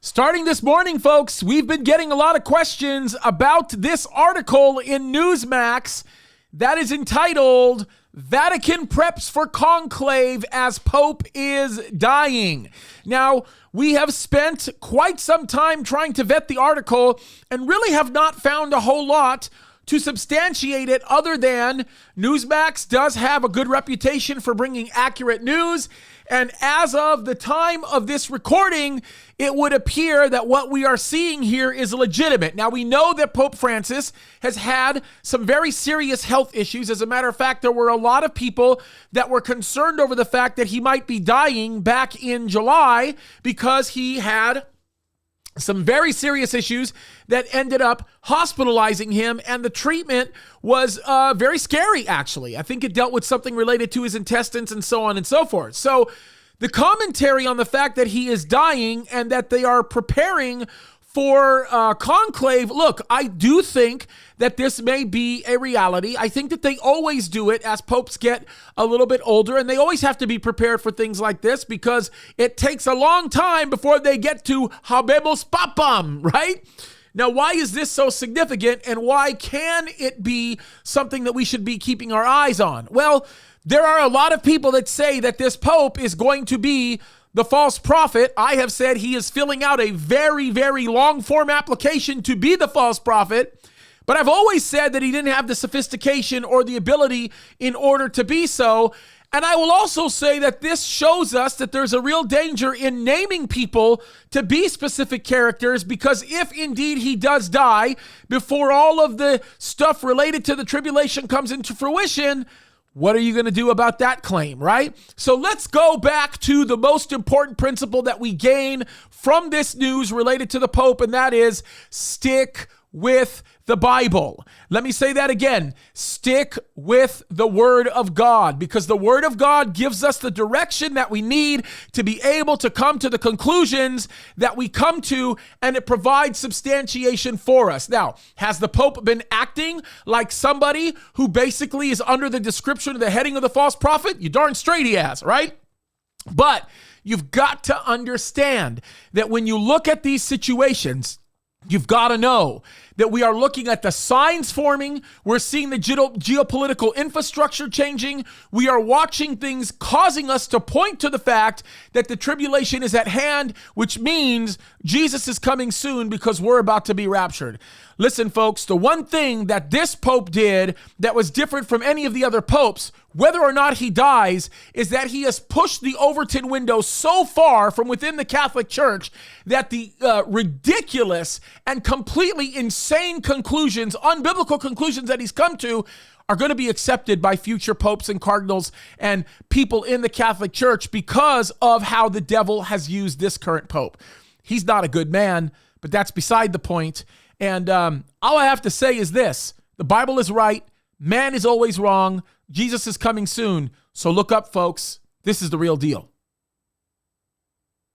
Starting this morning, folks, we've been getting a lot of questions about this article in Newsmax that is entitled, Vatican Preps for Conclave as Pope is Dying. Now, we have spent quite some time trying to vet the article and really have not found a whole lot to substantiate it other than Newsmax does have a good reputation for bringing accurate news. And as of the time of this recording, it would appear that what we are seeing here is legitimate. Now, we know that Pope Francis has had some very serious health issues. As a matter of fact, there were a lot of people that were concerned over the fact that he might be dying back in July because he had some very serious issues that ended up hospitalizing him, and the treatment was very scary, actually. I think it dealt with something related to his intestines and so on and so forth. So the commentary on the fact that he is dying and that they are preparing for conclave, look, I do think that this may be a reality. I think that they always do it as popes get a little bit older, and they always have to be prepared for things like this because it takes a long time before they get to habemos papam, right? Now, why is this so significant, and why can it be something that we should be keeping our eyes on? Well, there are a lot of people that say that this pope is going to be the false prophet. I have said he is filling out a very, very long form application to be the false prophet, but I've always said that he didn't have the sophistication or the ability in order to be so. And I will also say that this shows us that there's a real danger in naming people to be specific characters, because if indeed he does die before all of the stuff related to the tribulation comes into fruition, what are you going to do about that claim, right? So let's go back to the most important principle that we gain from this news related to the Pope, and that is stick with the Bible. Let me say that again. Stick with the Word of God, because the Word of God gives us the direction that we need to be able to come to the conclusions that we come to, and it provides substantiation for us. Now, has the Pope been acting like somebody who basically is under the description of the heading of the false prophet? You darn straight he has, right? But you've got to understand that when you look at these situations, you've got to know that we are looking at the signs forming. We're seeing the geopolitical infrastructure changing. We are watching things causing us to point to the fact that the tribulation is at hand, which means Jesus is coming soon because we're about to be raptured. Listen, folks, the one thing that this Pope did that was different from any of the other popes, whether or not he dies, is that he has pushed the Overton window so far from within the Catholic Church that the ridiculous and completely insane conclusions, unbiblical conclusions that he's come to are going to be accepted by future popes and cardinals and people in the Catholic Church because of how the devil has used this current pope. He's not a good man, but that's beside the point. And all I have to say is this: the Bible is right. Man is always wrong. Jesus is coming soon. So look up, folks. This is the real deal.